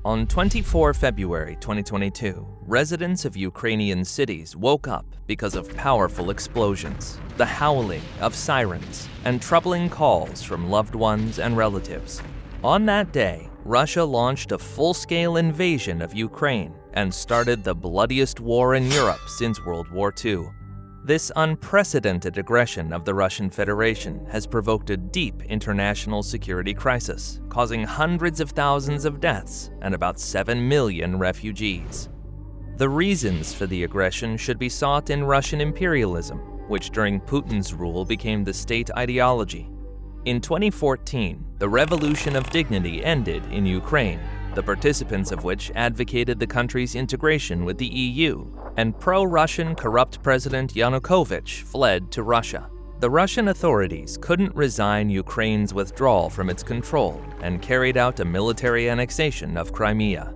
On 24 February 2022, residents of Ukrainian cities woke up because of powerful explosions, the howling of sirens, and troubling calls from loved ones and relatives. On that day, Russia launched a full-scale invasion of Ukraine and started the bloodiest war in Europe since World War II. This unprecedented aggression of the Russian Federation has provoked a deep international security crisis, causing hundreds of thousands of deaths and about 7 million refugees. The reasons for the aggression should be sought in Russian imperialism, which during Putin's rule became the state ideology. In 2014, the Revolution of Dignity ended in Ukraine, the participants of which advocated the country's integration with the EU, and pro-Russian corrupt President Yanukovych fled to Russia. The Russian authorities couldn't resign Ukraine's withdrawal from its control and carried out a military annexation of Crimea.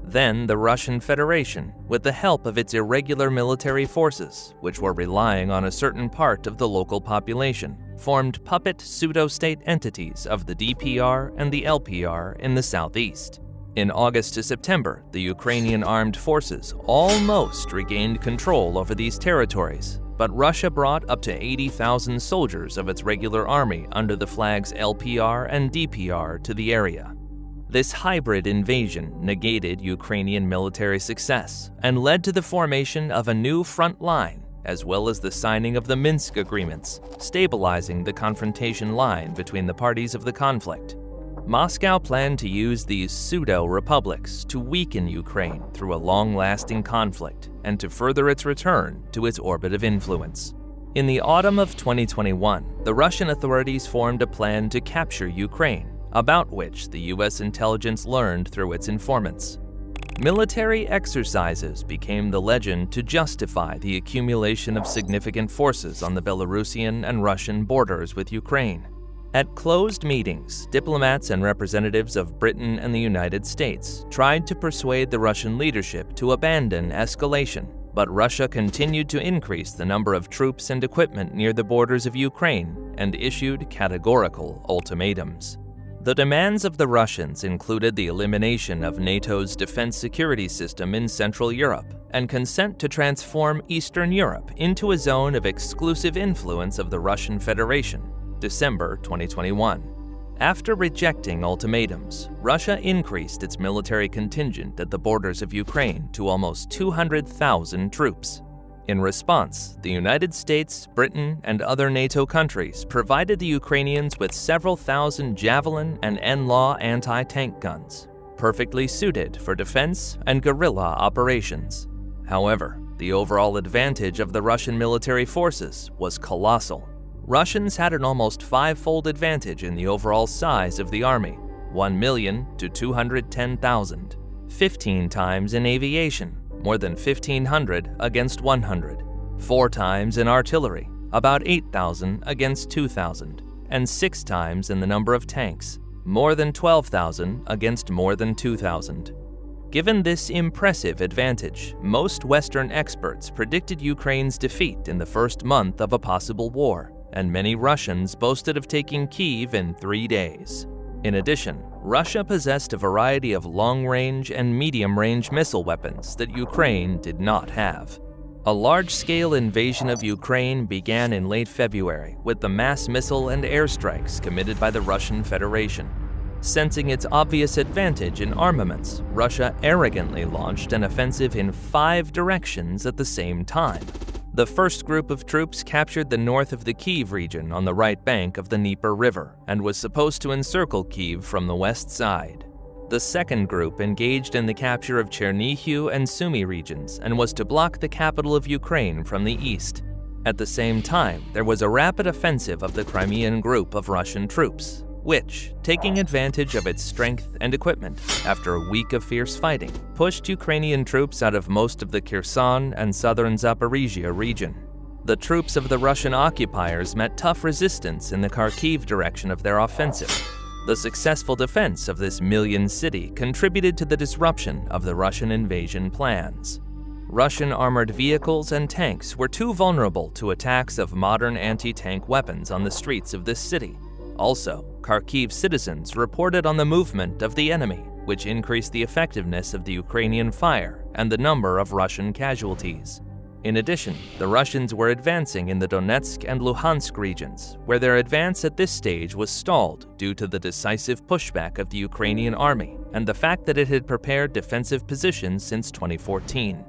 Then the Russian Federation, with the help of its irregular military forces, which were relying on a certain part of the local population, formed puppet pseudo-state entities of the DPR and the LPR in the southeast. In August to September, the Ukrainian armed forces almost regained control over these territories, but Russia brought up to 80,000 soldiers of its regular army under the flags LPR and DPR to the area. This hybrid invasion negated Ukrainian military success and led to the formation of a new front line, as well as the signing of the Minsk agreements, stabilizing the confrontation line between the parties of the conflict. Moscow planned to use these pseudo-republics to weaken Ukraine through a long-lasting conflict and to further its return to its orbit of influence. In the autumn of 2021, the Russian authorities formed a plan to capture Ukraine, about which the U.S. intelligence learned through its informants. Military exercises became the legend to justify the accumulation of significant forces on the Belarusian and Russian borders with Ukraine. At closed meetings, diplomats and representatives of Britain and the United States tried to persuade the Russian leadership to abandon escalation, but Russia continued to increase the number of troops and equipment near the borders of Ukraine and issued categorical ultimatums. The demands of the Russians included the elimination of NATO's defense security system in Central Europe and consent to transform Eastern Europe into a zone of exclusive influence of the Russian Federation. December 2021. After rejecting ultimatums, Russia increased its military contingent at the borders of Ukraine to almost 200,000 troops. In response, the United States, Britain, and other NATO countries provided the Ukrainians with several thousand Javelin and NLAW anti-tank guns, perfectly suited for defense and guerrilla operations. However, the overall advantage of the Russian military forces was colossal. Russians had an almost five-fold advantage in the overall size of the army, 1 million to 210,000, 15 times in aviation, more than 1,500 against 100, 4 times in artillery, about 8,000 against 2,000, and 6 times in the number of tanks, more than 12,000 against more than 2,000. Given this impressive advantage, most Western experts predicted Ukraine's defeat in the first month of a possible war, and many Russians boasted of taking Kyiv in 3 days. In addition, Russia possessed a variety of long-range and medium-range missile weapons that Ukraine did not have. A large-scale invasion of Ukraine began in late February with the mass missile and airstrikes committed by the Russian Federation. Sensing its obvious advantage in armaments, Russia arrogantly launched an offensive in 5 directions at the same time. The first group of troops captured the north of the Kyiv region on the right bank of the Dnieper River and was supposed to encircle Kyiv from the west side. The second group engaged in the capture of Chernihiv and Sumy regions and was to block the capital of Ukraine from the east. At the same time, there was a rapid offensive of the Crimean group of Russian troops, which, taking advantage of its strength and equipment after a week of fierce fighting, pushed Ukrainian troops out of most of the Kherson and southern Zaporizhia region. The troops of the Russian occupiers met tough resistance in the Kharkiv direction of their offensive. The successful defense of this million city contributed to the disruption of the Russian invasion plans. Russian armored vehicles and tanks were too vulnerable to attacks of modern anti-tank weapons on the streets of this city. Also, Kharkiv citizens reported on the movement of the enemy, which increased the effectiveness of the Ukrainian fire and the number of Russian casualties. In addition, the Russians were advancing in the Donetsk and Luhansk regions, where their advance at this stage was stalled due to the decisive pushback of the Ukrainian army and the fact that it had prepared defensive positions since 2014.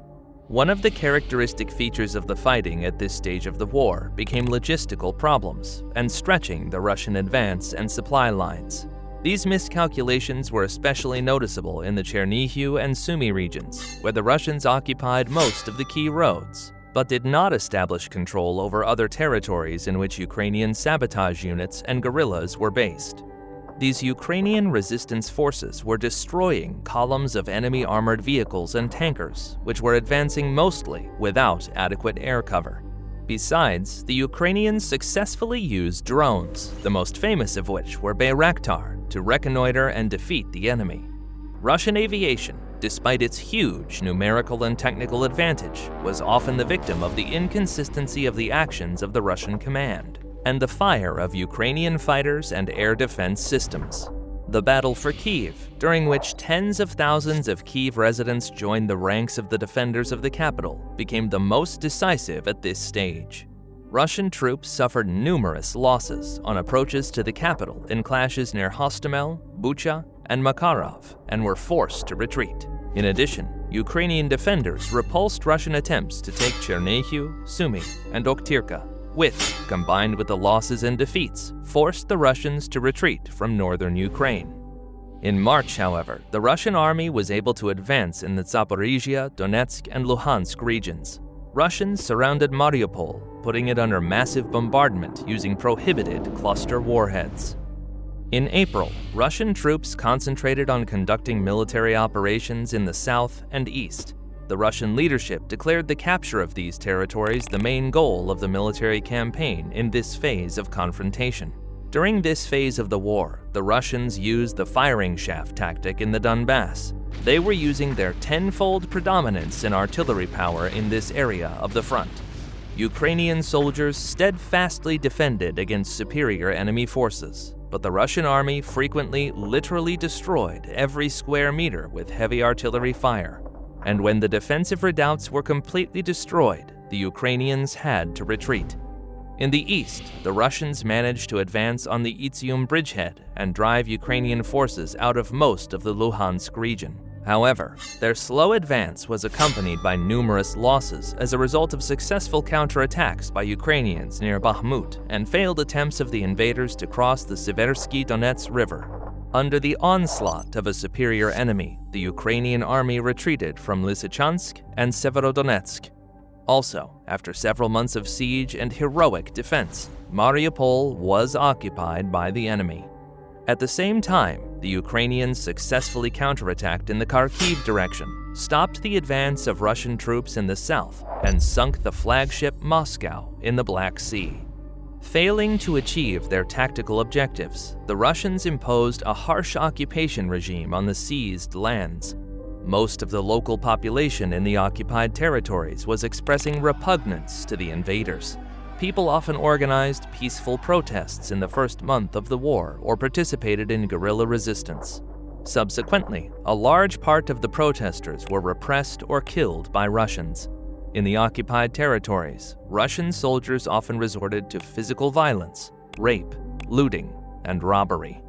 One of the characteristic features of the fighting at this stage of the war became logistical problems and stretching the Russian advance and supply lines. These miscalculations were especially noticeable in the Chernihiv and Sumy regions, where the Russians occupied most of the key roads, but did not establish control over other territories in which Ukrainian sabotage units and guerrillas were based. These Ukrainian resistance forces were destroying columns of enemy armored vehicles and tankers, which were advancing mostly without adequate air cover. Besides, the Ukrainians successfully used drones, the most famous of which were Bayraktar, to reconnoiter and defeat the enemy. Russian aviation, despite its huge numerical and technical advantage, was often the victim of the inconsistency of the actions of the Russian command and the fire of Ukrainian fighters and air defense systems. The battle for Kyiv, during which tens of thousands of Kyiv residents joined the ranks of the defenders of the capital, became the most decisive at this stage. Russian troops suffered numerous losses on approaches to the capital in clashes near Hostomel, Bucha, and Makarov, and were forced to retreat. In addition, Ukrainian defenders repulsed Russian attempts to take Chernihiv, Sumy, and Oktyrka, which, combined with the losses and defeats, forced the Russians to retreat from northern Ukraine. In March, however, the Russian army was able to advance in the Zaporizhia, Donetsk, and Luhansk regions. Russians surrounded Mariupol, putting it under massive bombardment using prohibited cluster warheads. In April, Russian troops concentrated on conducting military operations in the south and east. The Russian leadership declared the capture of these territories the main goal of the military campaign in this phase of confrontation. During this phase of the war, the Russians used the firing shaft tactic in the Donbass. They were using their tenfold predominance in artillery power in this area of the front. Ukrainian soldiers steadfastly defended against superior enemy forces, but the Russian army frequently literally destroyed every square meter with heavy artillery fire. And when the defensive redoubts were completely destroyed, the Ukrainians had to retreat. In the east, the Russians managed to advance on the Izium bridgehead and drive Ukrainian forces out of most of the Luhansk region. However, their slow advance was accompanied by numerous losses as a result of successful counterattacks by Ukrainians near Bakhmut and failed attempts of the invaders to cross the Seversky Donets River. Under the onslaught of a superior enemy, the Ukrainian army retreated from Lysychansk and Severodonetsk. Also, after several months of siege and heroic defense, Mariupol was occupied by the enemy. At the same time, the Ukrainians successfully counterattacked in the Kharkiv direction, stopped the advance of Russian troops in the south, and sunk the flagship Moscow in the Black Sea. Failing to achieve their tactical objectives, the Russians imposed a harsh occupation regime on the seized lands. Most of the local population in the occupied territories was expressing repugnance to the invaders. People often organized peaceful protests in the first month of the war or participated in guerrilla resistance. Subsequently, a large part of the protesters were repressed or killed by Russians. In the occupied territories, Russian soldiers often resorted to physical violence, rape, looting, and robbery.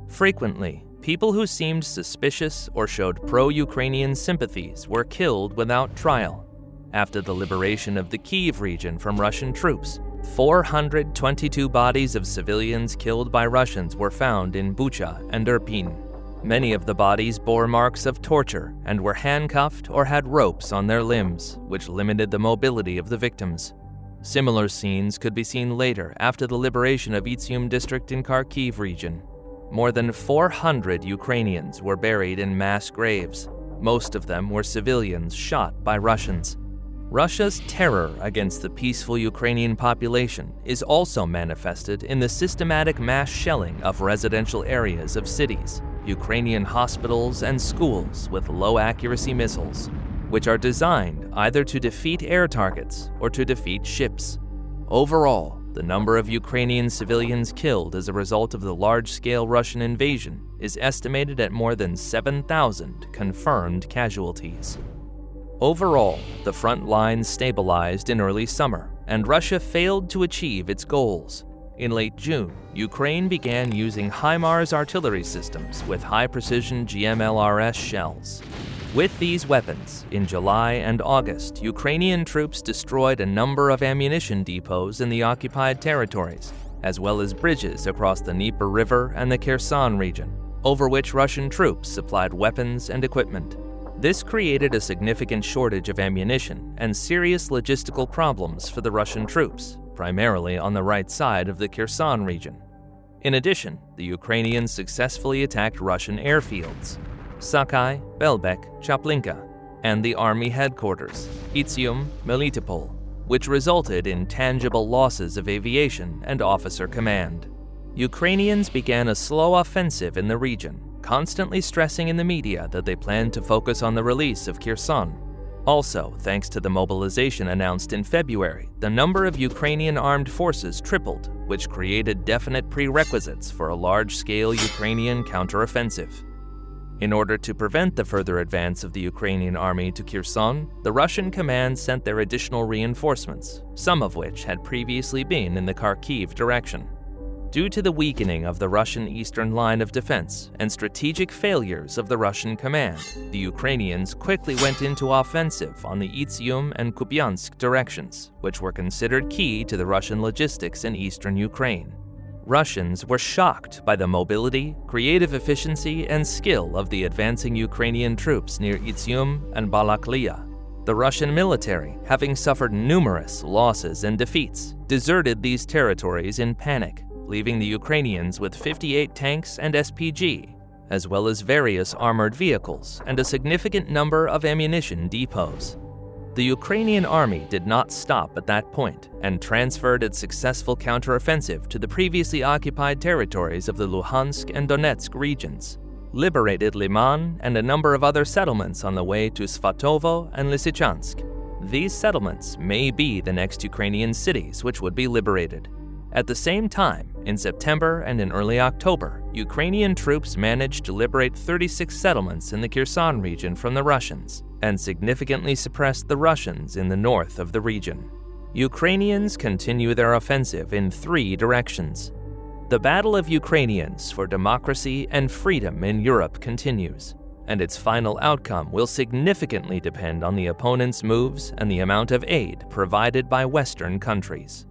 Frequently, people who seemed suspicious or showed pro-Ukrainian sympathies were killed without trial. After the liberation of the Kyiv region from Russian troops, 422 bodies of civilians killed by Russians were found in Bucha and Irpin. Many of the bodies bore marks of torture and were handcuffed or had ropes on their limbs, which limited the mobility of the victims. Similar scenes could be seen later after the liberation of Izium district in Kharkiv region. More than 400 Ukrainians were buried in mass graves. Most of them were civilians shot by Russians. Russia's terror against the peaceful Ukrainian population is also manifested in the systematic mass shelling of residential areas of cities, Ukrainian hospitals, and schools with low-accuracy missiles, which are designed either to defeat air targets or to defeat ships. Overall, the number of Ukrainian civilians killed as a result of the large-scale Russian invasion is estimated at more than 7,000 confirmed casualties. Overall, the front lines stabilized in early summer, and Russia failed to achieve its goals. In late June, Ukraine began using HIMARS artillery systems with high-precision GMLRS shells. With these weapons, in July and August, Ukrainian troops destroyed a number of ammunition depots in the occupied territories, as well as bridges across the Dnieper River and the Kherson region, over which Russian troops supplied weapons and equipment. This created a significant shortage of ammunition and serious logistical problems for the Russian troops, primarily on the right side of the Kherson region. In addition, the Ukrainians successfully attacked Russian airfields, Sakai, Belbek, Chaplinka, and the army headquarters, Izium, Melitopol, which resulted in tangible losses of aviation and officer command. Ukrainians began a slow offensive in the region, constantly stressing in the media that they planned to focus on the release of Kherson. Also, thanks to the mobilization announced in February, the number of Ukrainian armed forces tripled, which created definite prerequisites for a large-scale Ukrainian counteroffensive. In order to prevent the further advance of the Ukrainian army to Kherson, the Russian command sent their additional reinforcements, some of which had previously been in the Kharkiv direction. Due to the weakening of the Russian eastern line of defense and strategic failures of the Russian command, the Ukrainians quickly went into offensive on the Izium and Kupiansk directions, which were considered key to the Russian logistics in eastern Ukraine. Russians were shocked by the mobility, creative efficiency, and skill of the advancing Ukrainian troops near Izium and Balaklia. The Russian military, having suffered numerous losses and defeats, deserted these territories in panic, leaving the Ukrainians with 58 tanks and SPG, as well as various armored vehicles and a significant number of ammunition depots. The Ukrainian army did not stop at that point and transferred its successful counteroffensive to the previously occupied territories of the Luhansk and Donetsk regions, liberated Liman and a number of other settlements on the way to Svatovo and Lysychansk. These settlements may be the next Ukrainian cities which would be liberated. At the same time, in September and in early October, Ukrainian troops managed to liberate 36 settlements in the Kherson region from the Russians and significantly suppressed the Russians in the north of the region. Ukrainians continue their offensive in 3 directions. The battle of Ukrainians for democracy and freedom in Europe continues, and its final outcome will significantly depend on the opponent's moves and the amount of aid provided by Western countries.